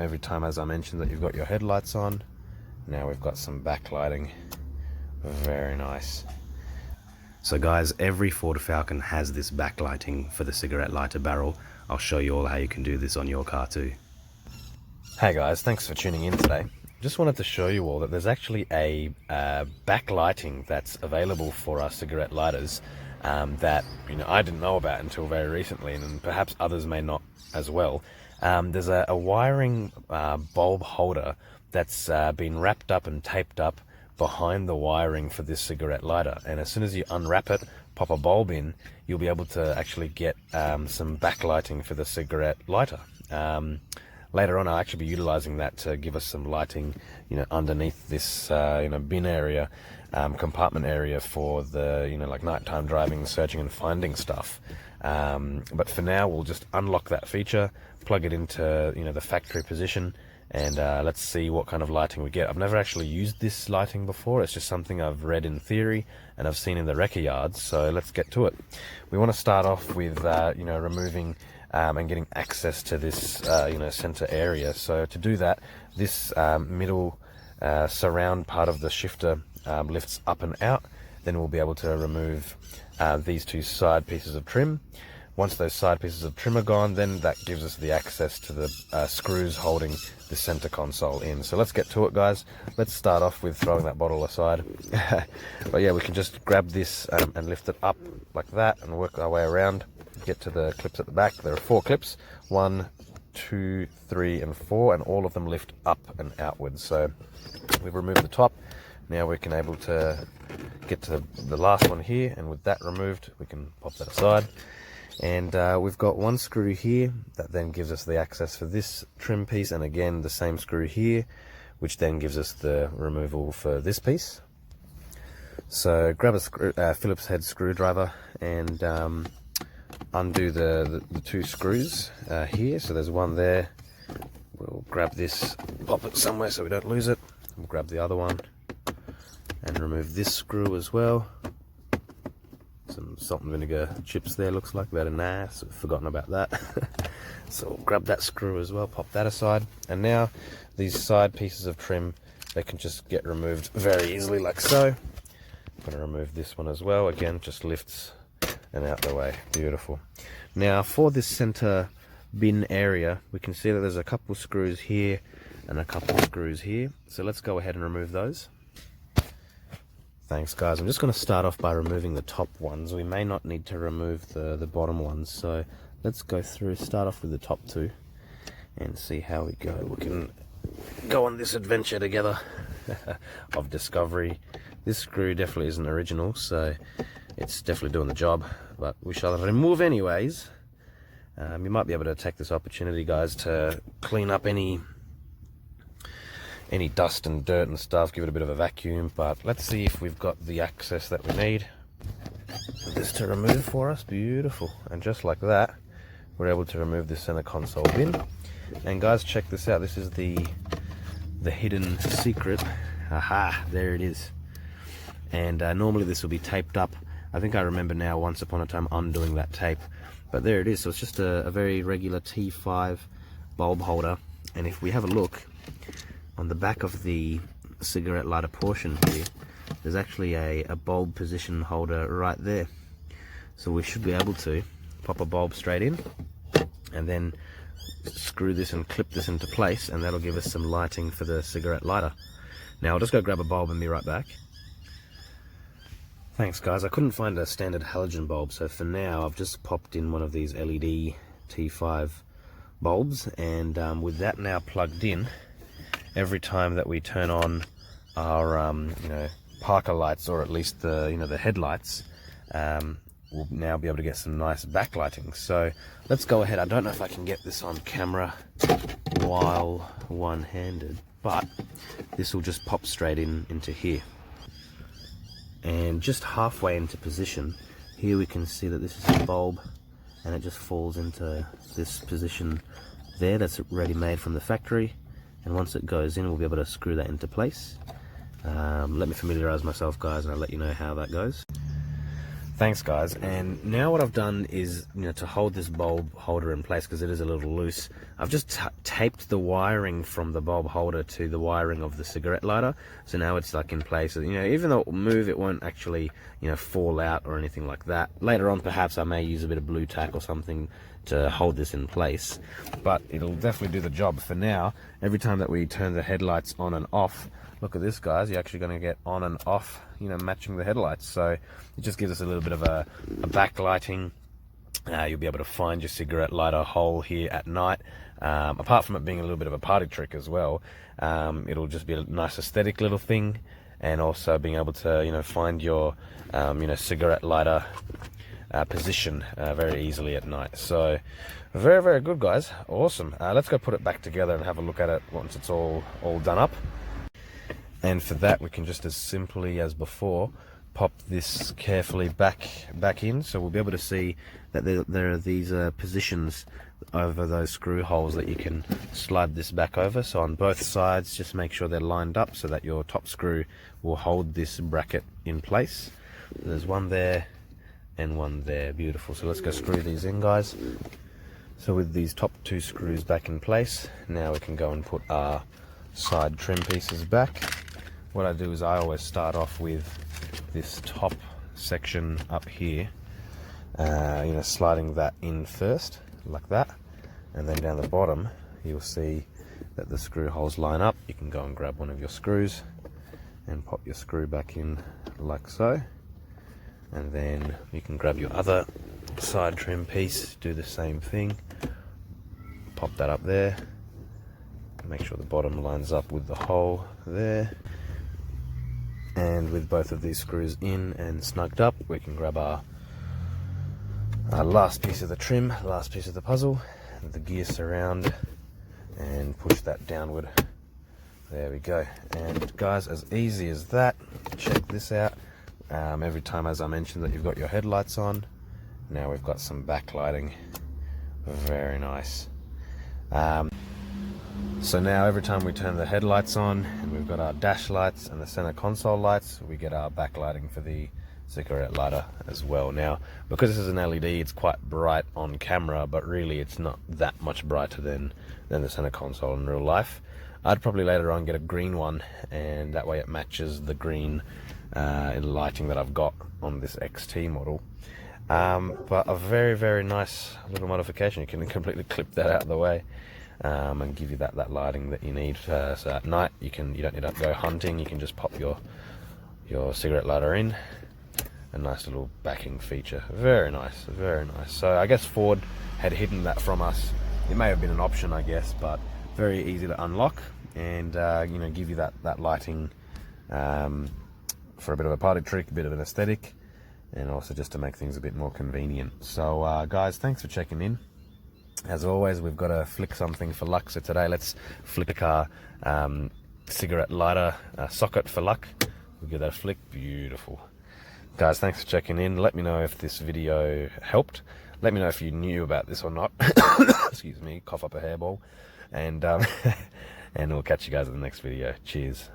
every time, as I mentioned, that you've got your headlights on. Now we've got some backlighting. Very nice. So guys, every Ford Falcon has this backlighting for the cigarette lighter barrel. I'll show you all how you can do this on your car too. Hey guys, thanks for tuning in today. Just wanted to show you all that there's actually a backlighting that's available for our cigarette lighters that I didn't know about until very recently, and perhaps others may not as well. There's a wiring bulb holder that's been wrapped up and taped up behind the wiring for this cigarette lighter, and as soon as you unwrap it, pop a bulb in, you'll be able to actually get some backlighting for the cigarette lighter. Later on, I'll actually be utilizing that to give us some lighting, underneath this, bin area, compartment area for the, like nighttime driving, searching and finding stuff. But for now, we'll just unlock that feature, plug it into, the factory position, and let's see what kind of lighting we get. I've never actually used this lighting before. It's just something I've read in theory and I've seen in the wrecker yards. So let's get to it. We want to start off with, removing and getting access to this, center area. So to do that, this middle surround part of the shifter lifts up and out. Then we'll be able to remove these two side pieces of trim. Once those side pieces of trim are gone, then that gives us the access to the screws holding the center console in. So let's get to it, guys. Let's start off with throwing that bottle aside. But yeah, we can just grab this and lift it up like that and work our way around. Get to the clips at the back. There are 4 clips, 1, 2, 3 and 4, and all of them lift up and outwards. So we've removed the top. Now we can able to get to the last one here, and with that removed, we can pop that aside. And we've got 1 screw here that then gives us the access for this trim piece, and again the same screw here, which then gives us the removal for this piece. So grab a Phillips head screwdriver and undo the 2 screws here. So there's one there. We'll grab this, pop it somewhere so we don't lose it. We'll grab the other one and remove this screw as well. Some salt and vinegar chips there, looks like. Very nice. I've forgotten about that. So we'll grab that screw as well, pop that aside. And now these side pieces of trim, they can just get removed very easily like so. I'm going to remove this one as well. Again, just lifts and out the way. Beautiful. Now for this center bin area, we can see that there's a couple screws here and a couple screws here. So let's go ahead and remove those. Thanks guys. I'm just going to start off by removing the top ones. We may not need to remove the bottom ones, so let's go through, start off with the top 2 and see how we go. We can go on this adventure together of discovery. This screw definitely isn't original, so it's definitely doing the job, but we shall remove anyways. You might be able to take this opportunity, guys, to clean up any dust and dirt and stuff, give it a bit of a vacuum. But let's see if we've got the access that we need this to remove for us. Beautiful. And just like that, we're able to remove the center console bin. And guys, check this out. This is the hidden secret. Aha, there it is. And normally this will be taped up. I think I remember now, once upon a time, undoing that tape. But there it is. So it's just a very regular T5 bulb holder. And if we have a look on the back of the cigarette lighter portion here, there's actually a bulb position holder right there. So we should be able to pop a bulb straight in and then screw this and clip this into place, and that'll give us some lighting for the cigarette lighter. Now I'll just go grab a bulb and be right back. Thanks guys. I couldn't find a standard halogen bulb, so for now I've just popped in one of these LED T5 bulbs, and with that now plugged in, every time that we turn on our parker lights, or at least the headlights, we'll now be able to get some nice backlighting. So let's go ahead. I don't know if I can get this on camera while one-handed, but this will just pop straight into here. And just halfway into position, here we can see that this is a bulb, and it just falls into this position there that's ready-made from the factory. And once it goes in, we'll be able to screw that into place. Let me familiarize myself, guys, and I'll let you know how that goes. Thanks guys, and now what I've done is, to hold this bulb holder in place, because it is a little loose, I've just taped the wiring from the bulb holder to the wiring of the cigarette lighter. So now it's like in place. Even though it will move, it won't actually fall out or anything like that. Later on perhaps I may use a bit of blue tack or something to hold this in place, but it'll definitely do the job. For now, every time that we turn the headlights on and off, look at this guys, you're actually going to get on and off, matching the headlights. So it just gives us a little bit of a backlighting. You'll be able to find your cigarette lighter hole here at night. Apart from it being a little bit of a party trick as well, it'll just be a nice aesthetic little thing, and also being able to find your cigarette lighter position very easily at night. So very, very good guys, awesome. Let's go put it back together and have a look at it once it's all done up. And for that, we can just as simply as before pop this carefully back in, so we'll be able to see that there are these positions over those screw holes that you can slide this back over. So on both sides, just make sure they're lined up so that your top screw will hold this bracket in place. There's one there and one there, beautiful. So let's go screw these in guys. So with these top two screws back in place, now we can go and put our side trim pieces back. What I do is I always start off with this top section up here, sliding that in first like that, and then down the bottom you'll see that the screw holes line up. You can go and grab one of your screws and pop your screw back in like so, and then you can grab your other side trim piece, do the same thing, pop that up there, make sure the bottom lines up with the hole there. And with both of these screws in and snugged up, we can grab our last piece of the trim, last piece of the puzzle, the gear surround, and push that downward. There we go. And guys, as easy as that. Check this out. Every time, as I mentioned, that you've got your headlights on, now we've got some backlighting. Very nice. So now every time we turn the headlights on, and we've got our dash lights and the center console lights, we get our backlighting for the cigarette lighter as well. Now, because this is an LED, it's quite bright on camera, but really it's not that much brighter than the center console in real life. I'd probably later on get a green one, and that way it matches the green lighting that I've got on this XT model. But a very, very nice little modification. You can completely clip that out of the way. And give you that lighting that you need. So at night you don't need to go hunting. You can just pop your cigarette lighter in. A nice little backing feature. Very nice, very nice. So I guess Ford had hidden that from us. It may have been an option, I guess, but very easy to unlock and give you that lighting for a bit of a party trick, a bit of an aesthetic, and also just to make things a bit more convenient. So guys, thanks for checking in. As always, we've got to flick something for luck. So today, let's flick our cigarette lighter socket for luck. We'll give that a flick. Beautiful. Guys, thanks for checking in. Let me know if this video helped. Let me know if you knew about this or not. Excuse me, cough up a hairball. And, and we'll catch you guys in the next video. Cheers.